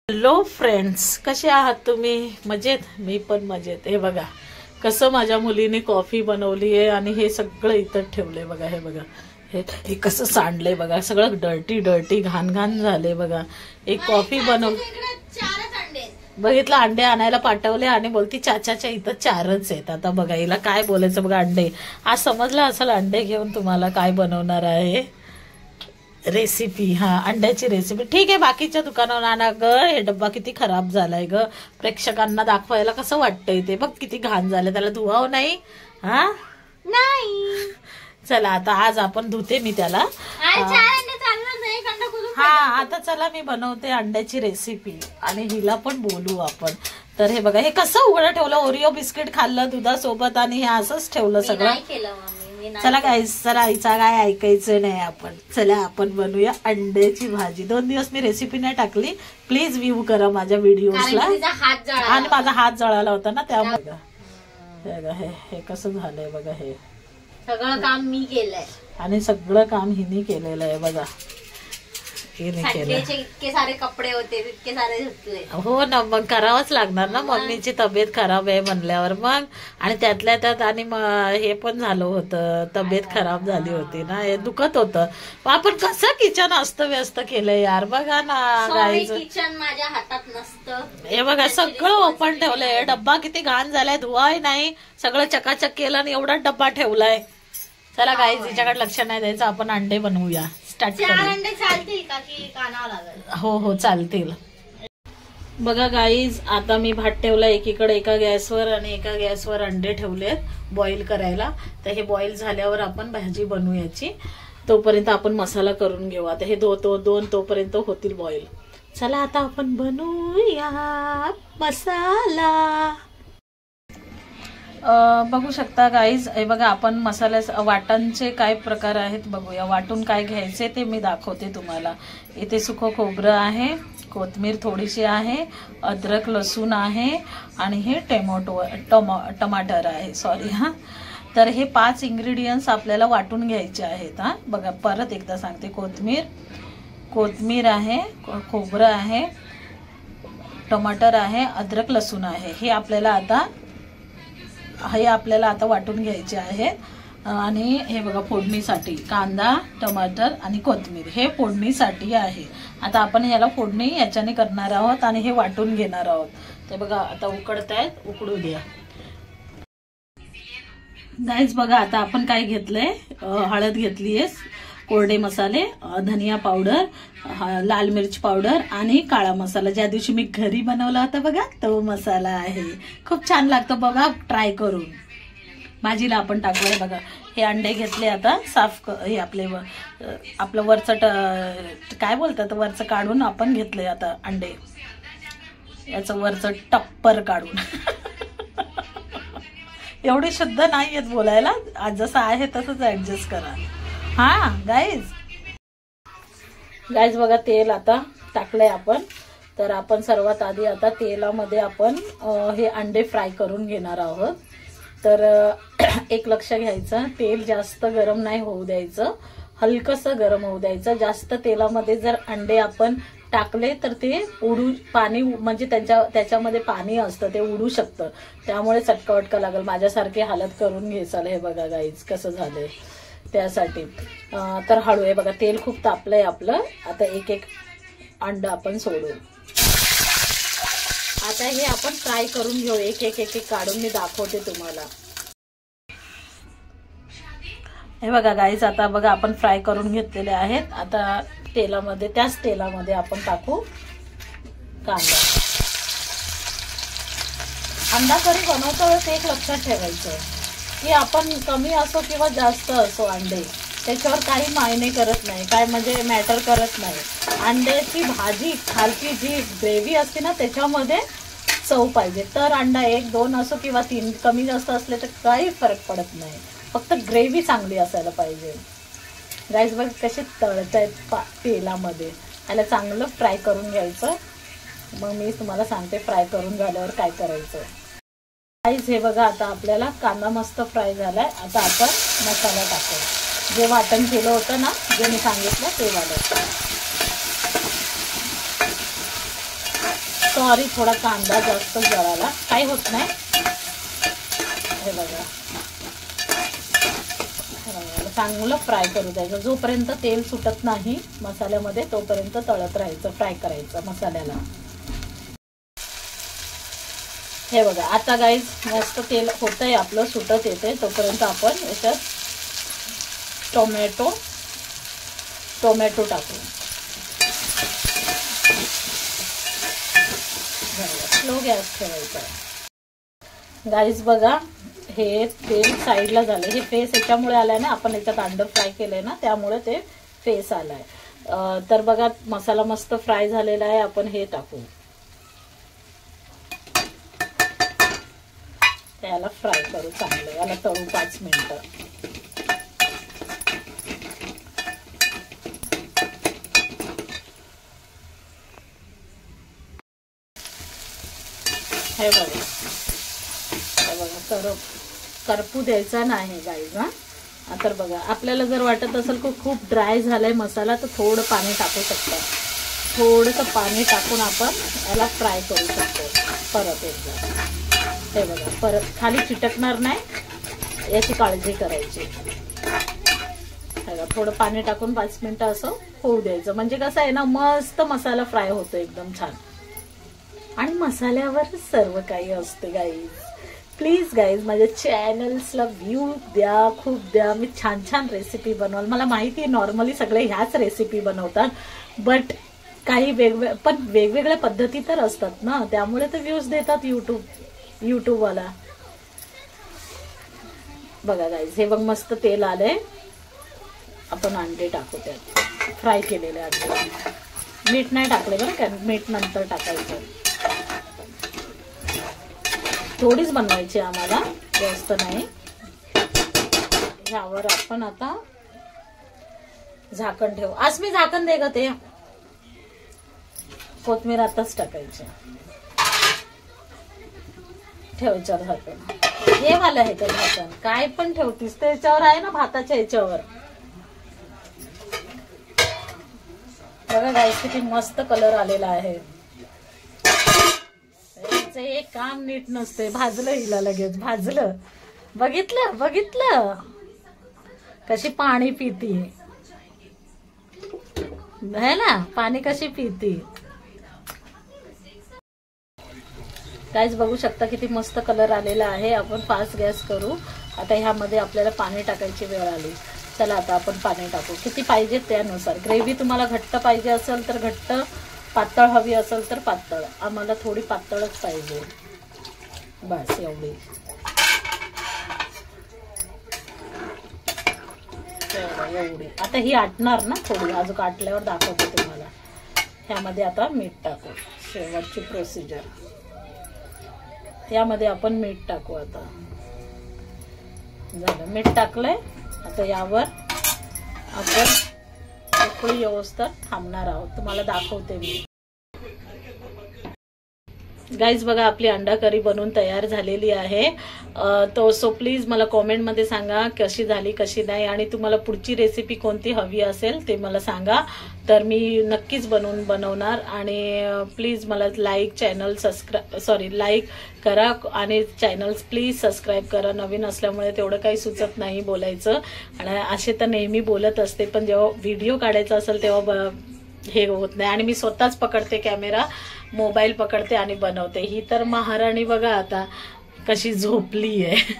Hello friends, कसे आहात तुम्ही? मजेत? मी पण मजेत. हे बघा कसं माझ्या मुलीने कॉफी बनवली आहे आणि हे सगळं इथं ठेवलंय बघा. हे बघा हे कसं सांडलंय बघा, सगळं डर्टी घाण घाण झाले बघा. एक कॉफी बनवली, बघितलं अंडे आणायला पाठवले आणि बोलती चाचाच्या इथं 4च आहेत. आता बघा हिला काय बोलायचं बघा. अंडे आज समजलं असेल अंडे घेऊन तुम्हाला काय बनवणार आहे रेसिपी. हा, अंड्याची रेसिपी. ठीक आहे, बाकीच्या दुकानावर आणा ग. हे डब्बा किती खराब झालाय ग, प्रेक्षकांना दाखवायला कसं वाटतंय ते बघ. किती घाण झालं, त्याला धुवाव नाही. हा नाही, चला आता आज आपण धुते मी त्याला. हा, आता चला मी बनवते अंड्याची रेसिपी आणि हिला पण बोलू आपण. तर हे बघा, हे कसं उघडं ठेवलं. ओरिओ बिस्किट खाल्लं दुधासोबत आणि हे असंच ठेवलं सगळं. चला गाईस, चला आईचा काय ऐकायचं नाही आपण. चला आपण बनवूया अंड्याची भाजी. 2 दिवस मी रेसिपी नाही टाकली, प्लीज व्ह्यू करा माझ्या व्हिडिओजला. आणि माझा हात जळाला होता ना त्यामुळे. हे कसं झालंय बघा. हे सगळं काम मी केलंय आणि सगळं काम हिने केलेलं आहे बघा. इतके सारे कपडे होते, इतके सारे धुतले. हो ना, मग करावंच लागणार ना. मम्मीची तब्येत खराब आहे म्हणल्यावर मग. आणि त्यातल्या त्यात आणि हे पण झालं होतं, तब्येत खराब झाली होती ना, हे दुखत होतं. आपण कसं किचन अस्तव्यस्त केलंय यार. बघा ना गाईचं किचन माझ्या हातात नसतं. हे बघा सगळं ओपन ठेवलंय. डब्बा किती घाण झालाय, धुवाय नाही, सगळं चकाचक केलं आणि एवढा डब्बा ठेवलाय. चला गाईज, हिच्याकडे लक्ष नाही द्यायचं, आपण अंडे बनवूया. स्टार्ट करू. 4 अंडे चालतील का की कानावं लागेल? हो चालतील. बघा गाईज, आता मी भात ठेवला एकीकडे एका गॅसवर आणि एका गॅसवर अंडे ठेवलेत बॉईल करायला. तर हे बॉईल झाल्यावर आपण भाजी बनवूयाची. तोपर्यंत आपण मसाला करून घेऊ. आता हे दोन तोपर्यंत होतील बॉईल. चला आता आपण बनवूया मसाला. बघू शकता गाईज, हे बघा आपण मसाल्या वाटणचे काय प्रकार आहेत बघूया. वाटून काय घ्यायचे ते मी दाखवते तुम्हाला. इथे सुकं खोबरं आहे, कोथिंबीर थोडीशी आहे, अद्रक लसूण आहे आणि हे टमाटर आहे. सॉरी हा. तर हे 5 इंग्रेडियंट्स आपल्याला वाटून घ्यायचे आहेत. हा बघा, परत एकदा सांगते. कोथिंबीर आहे, खोबरं आहे, टमाटर आहे, अद्रक लसूण आहे. हे आपल्याला आता वाटून घ्यायचे आहे. आणि हे बघा फोडणीसाठी कांदा, टमाटर आणि कोथिंबीर हे फोडणीसाठी आहे. आता आपण ह्याला फोडणी याच्याने करणार आहोत आणि हे वाटून घेणार आहोत. ते बघा आता उकडतायत, उकडू द्या. गाईज बघा, आता आपण काय घेतलंय. हळद घेतलीये, कोरडे मसाले, धनिया पावडर, लाल मिरच पावडर आणि काळा मसाला. ज्या दिवशी मी घरी बनवला होता बघा तो मसाला आहे. खूप छान लागतो बघा, ट्राय करून. भाजीला आपण टाकूया. बघा हे अंडे घेतले आता साफ. हे आपलं वरचं काय बोलतात, वरचं काढून आपण घेतलंय आता अंडे. याचं वरचं टप्पर काढून. एवढी शुद्ध नाही येत बोलायला, आज जसं आहे तसंच ऍडजस्ट करा. हा गाईज बघा, तेल आता टाकलंय आपण. तर आपण सर्वात आधी आता तेलामध्ये आपण हे अंडे फ्राय करून घेणार आहोत. तर एक लक्ष घ्यायचं, तेल जास्त गरम नाही होऊ द्यायचं, हलकसं गरम होऊ द्यायचं. जास्त तेलामध्ये जर अंडे आपण टाकले तर ते पाणी म्हणजे त्याच्यामध्ये पाणी असतं, ते उडू शकतं. त्यामुळे चटका लागेल. माझ्यासारखी हालत करून घ्यायचं. हे बघा गाईज कसं झालंय त्यासाठी. तर हळू आहे बघा, तेल खूप तापलंय आपलं. आता एक अंड आपण सोडू. आता हे आपण फ्राय करून घेऊ. एक काढून मी दाखवते तुम्हाला. हे बघा गाईज, आता बघा आपण फ्राय करून घेतलेले आहेत. आता त्याच तेलामध्ये आपण टाकू कांदा. अंडा करी बनवतो ते एक लक्षात ठेवायचं की आपण कमी असो किंवा जास्त असो अंडे, त्याच्यावर काही मायने करत नाही, काय म्हणजे मॅटर करत नाही. अंड्याची भाजी खालची जी ग्रेव्ही असते ना त्याच्यामध्ये चव पाहिजे. तर अंडा 1, 2 असो किंवा 3 कमी जास्त असले तर काही फरक पडत नाही. फक्त ग्रेव्ही चांगली असायला पाहिजे. गाईज बघ कसे तळतायत तेलामध्ये. याला चांगलं फ्राय करून घ्यायचं. मग मी तुम्हाला सांगते फ्राय करून झाल्यावर काय करायचं. गाईज हे बघा, आता आपल्याला कांदा मस्त फ्राय झालाय. आता आपण मसाला टाकू. जे वाटण केलं होतं ना, जे मी सांगितलं ते वाटण. सॉरी, थोडा कांदा जास्त जळाला, काही होत नाही. हे बघा, चांगलं फ्राय करू द्यायचं. जोपर्यंत तेल सुटत नाही मसाल्यामध्ये तोपर्यंत तळत राहायचं, फ्राय करायचं मसाल्याला. हे बघा, आता गाईज मस्त तेल होतंय आपलं, सुटत येते. तोपर्यंत आपण याच्यात टोमॅटो टाकू. स्लो गॅस ठेवायचा. गाईज बघा, हे तेल साईडला झालं. हे फेस याच्यामुळे आलाय ना, आपण याच्यात अंडा फ्राय केलंय ना, त्यामुळे ते फेस आलाय. तर बघा, मसाला मस्त फ्राय झालेला आहे. आपण हे टाकू, याला फ्राय करू चांगलं. याला तळू 5 मिनिटं. हे बघा, करपू द्यायचा नाही गाईज. तर बघा, आपल्याला जर वाटत असेल की खूप ड्राय झालाय मसाला तर थोडं पाणी टाकू शकता. थोडंसं पाणी टाकून आपण याला फ्राय करू शकतो परत एकदा. हे बघा, परत खाली चिटकणार नाही याची काळजी करायची. बघा, थोडं पाणी टाकून 5 मिनिटं असं होऊ द्यायचं. म्हणजे कसं आहे ना, मस्त मसाला फ्राय होतो एकदम छान. आणि मसाल्यावर सर्व काही असते गाईज. प्लीज गाईज, माझ्या चॅनल्सला व्ह्यू द्या, खूप द्या. मी छान छान रेसिपी बनवाल. मला माहिती आहे नॉर्मली सगळे ह्याच रेसिपी बनवतात, बट काही वेगवेगळ्या पद्धती तर असतात ना, त्यामुळे तर व्ह्यूज देतात यूट्यूबवाला. बघा गाईज, हे बघ मस्त तेल आलंय. आपण अंडे टाकू त्यात, फ्राय केलेले अंडे. मीठ नाही टाकले बरं का, मीठ नंतर टाकायचं. थोडीच बनवायची आम्हाला, जास्त नाही. ह्यावर आपण आता झाकण ठेवू. आज मी झाकण दे ग, ते कोथमीर आताच टाकायची. ठेवायचं झाकण. हे वाला आहे का झाकण? काय पण ठेवतीस त्याच्यावर आहे ना, भाताच्या ह्याच्यावर. बघा गाईस, किती मस्त कलर आलेला आहे. एक काम नीट नसते. भाजलं हिला लगेच, भाजलं. बघितलं कशी पाणी पिती है ना, पाणी कशी पिती. गाईस बघू शकता किती मस्त कलर आलेला आहे. आपण फास्ट गॅस करू. आता ह्यामध्ये आपल्याला पाणी टाकायची वेळ आली. चला आता आपण पाणी टाकू. किती पाहिजे त्यानुसार. ग्रेव्ही तुम्हाला घट्ट पाहिजे असेल तर घट्ट, पातळ हवी असेल तर पातळ. आम्हाला थोडी पातळच पाहिजे, बस एवढी. एवढी. आता ही आटणार ना थोडी, अजून आटल्यावर दाखवते तुम्हाला. ह्यामध्ये आता मीठ टाकू. शेवटची प्रोसिजर. यामध्ये आपण मीठ टाकू. आता झालं, मीठ टाकलंय. आता यावर आपण उकळी व्यवस्था थांबणार आहोत. तुम्हाला दाखवते मी. गाईज बघा, आपली अंडा करी बनवून तयार झालेली आहे. सो प्लीज मला कॉमेंटमध्ये सांगा कशी झाली, कशी नाही. आणि तुम्हाला पुढची रेसिपी कोणती हवी असेल ते मला सांगा, तर मी नक्कीच बनवणार. आणि प्लीज मला लाईक करा आणि चॅनल प्लीज सबस्क्राईब करा. नवीन असल्यामुळे तेवढं काही सुचत नाही बोलायचं. आणि असे तर नेहमी बोलत असते, पण जेव्हा व्हिडिओ काढायचा असेल तेव्हा हे होत नाही. आणि मी स्वतःच पकडते कॅमेरा, मोबाईल पकडते आणि बनवते. ही तर महाराणी बघा आता कशी झोपली आहे.